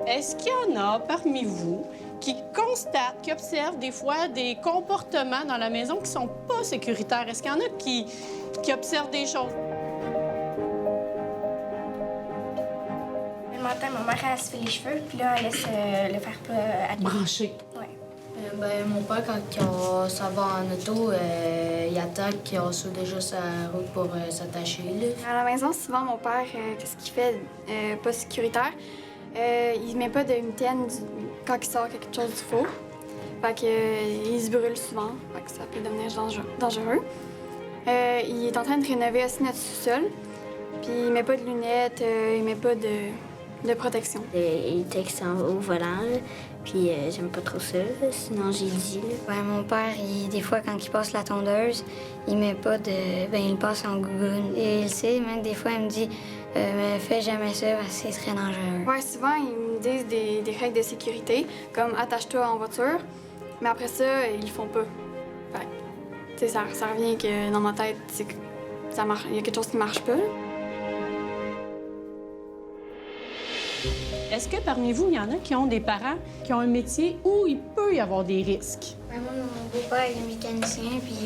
Est-ce qu'il y en a parmi vous qui constatent, qui observent des fois des comportements dans la maison qui sont pas sécuritaires? Est-ce qu'il y en a qui observent des choses? Le matin, ma mère, elle se fait les cheveux, puis là, elle laisse le faire Branché. Ouais. Mon père, quand ça va en auto, il attaque, il saute déjà sa route pour s'attacher. À la maison, souvent, mon père, qu'est-ce qu'il fait pas sécuritaire? Il met pas de mitaine quand il sort quelque chose du four. Fait que, il se brûle souvent, fait que ça peut devenir dangereux. Il est en train de rénover aussi notre sous-sol, puis il met pas de lunettes, il met pas de protection. Il texte au volant, là, puis j'aime pas trop ça, là, sinon j'ai dit. Mon père, des fois, quand il passe la tondeuse, il met pas de... il passe en gougoune. Et il sait, même des fois, il me dit « Fais jamais ça parce que c'est très dangereux. » Ouais, souvent, ils me disent des règles de sécurité, comme « Attache-toi en voiture », mais après ça, ils le font pas. Fait que, tu sais, ça revient que dans ma tête, c'est que ça marche, il y a quelque chose qui marche pas. Est-ce que parmi vous, il y en a qui ont des parents qui ont un métier où il peut y avoir des risques? Moi, mon beau-père, il est mécanicien, puis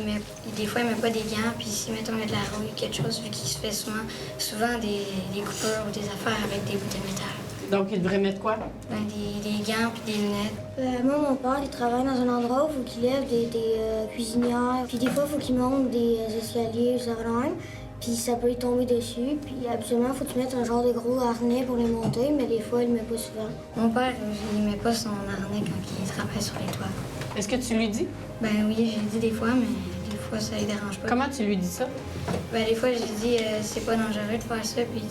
des fois, il met pas des gants, puis si, mettons, il met de la rouille, quelque chose, vu qu'il se fait souvent des coupures ou des affaires avec des bouts de métal. Donc, il devrait mettre quoi? Des gants puis des lunettes. Moi, mon père, il travaille dans un endroit où il faut qu'il lève des cuisinières. Puis des fois, il faut qu'il monte des escaliers, ça va de même. Puis ça peut y tomber dessus. Puis absolument, il faut que tu mettes un genre de gros harnais pour les monter, mais des fois, il le met pas souvent. Mon père, il met pas son harnais quand il travaille sur les toits. Est-ce que tu lui dis? Oui, j'ai dit des fois, mais des fois, ça ne dérange pas. Comment tu lui dis ça? Des fois, j'ai dit c'est pas dangereux de faire ça, puis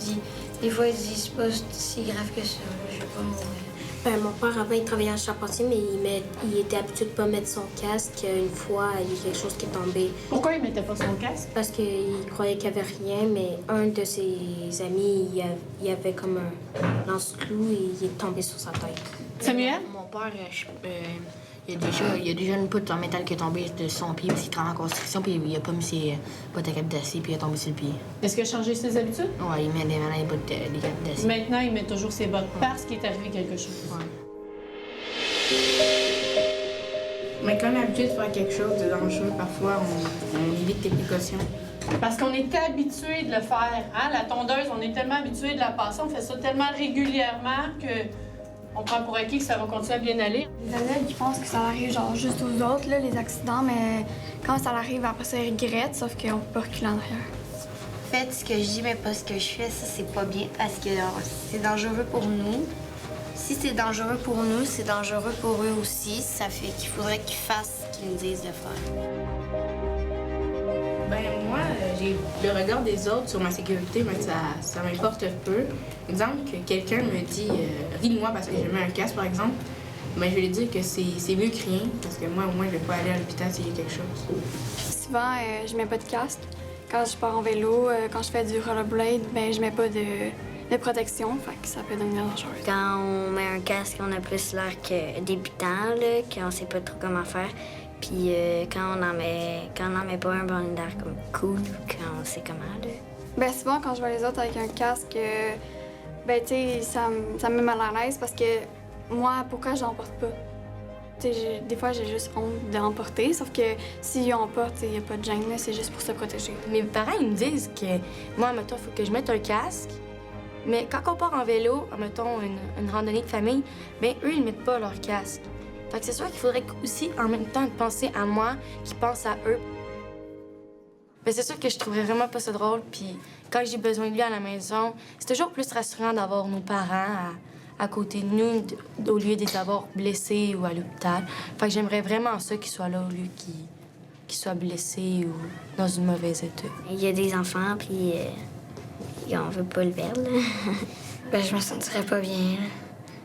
des fois, il dit c'est pas si grave que ça, je vais pas mourir. Mon père, avant, il travaillait en charpentier, mais il était habitué de pas mettre son casque. Une fois, il y a quelque chose qui est tombé. Pourquoi il mettait pas son casque? Parce qu'il croyait qu'il n'y avait rien, mais un de ses amis, il avait comme un lance-clou et il est tombé sur sa tête. Samuel? Mon père, il y a déjà une poutre en métal qui est tombée de son pied parce qu'il travaille en construction, puis il a pas mis ses bottes à cap d'acier, puis il est tombé sur le pied. Est-ce qu'il a changé ses habitudes? Ouais, il met des bottes des cap d'acier. Maintenant, il met toujours ses bottes parce qu'il est arrivé quelque chose. Ouais. Mais quand on est habitué de faire quelque chose de dangereux, parfois, on évite les précautions. Parce qu'on est habitué de le faire. Hein? La tondeuse, on est tellement habitué de la passer, on fait ça tellement régulièrement que on prend pour acquis que ça va continuer à bien aller. Les adultes, ils pensent que ça arrive genre juste aux autres, là, les accidents, mais quand ça arrive, après ça, ils regrettent, sauf qu'on peut pas reculer en arrière. Faites ce que je dis, mais pas ce que je fais, ça, c'est pas bien parce que c'est dangereux pour nous. Si c'est dangereux pour nous, c'est dangereux pour eux aussi. Ça fait qu'il faudrait qu'ils fassent ce qu'ils nous disent de faire. Moi, j'ai le regard des autres sur ma sécurité, mais ça m'importe peu. Exemple, que quelqu'un me dit ris de moi parce que je mets un casque, par exemple, mais je vais lui dire que c'est mieux que rien, parce que moi, au moins, je vais pas aller à l'hôpital s'il y a quelque chose. Souvent, je mets pas de casque. Quand je pars en vélo, quand je fais du rollerblade, je mets pas de protection, fait que ça peut devenir dangereux. Quand on met un casque, on a plus l'air que débutant, là, qu'on sait pas trop comment faire. Puis quand on en met pas un, on a l'air comme cool, quand on sait comment, là. Souvent, quand je vois les autres avec un casque, tu sais, ça me met mal à l'aise parce que moi, pourquoi j'en porte pas? Des fois, j'ai juste honte d'emporter, sauf que si on porte, il n'y a pas de gêne, c'est juste pour se protéger. Mes parents, ils me disent que moi, mettons, il faut que je mette un casque. Mais quand on part en vélo, mettons, une randonnée de famille, eux, ils mettent pas leur casque. Fait que c'est sûr qu'il faudrait aussi, en même temps, penser à moi, qui pense à eux. Mais c'est sûr que je trouverais vraiment pas ça drôle. Puis quand j'ai besoin de lui à la maison, c'est toujours plus rassurant d'avoir nos parents à côté de nous, au lieu de les avoir blessés ou à l'hôpital. Fait que j'aimerais vraiment ça qu'ils soient là au lieu qu'ils soient blessés ou dans une mauvaise état. Il y a des enfants, puis on veut pas le perdre, là. Je me sentirais pas bien, là.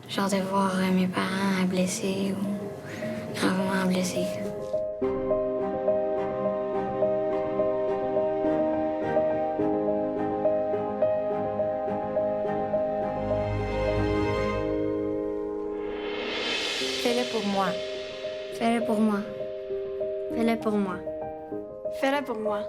Genre de voir mes parents blessés ou gravement blessés. moi. Fais-le pour moi. Fais-le pour moi. Fais-le pour moi.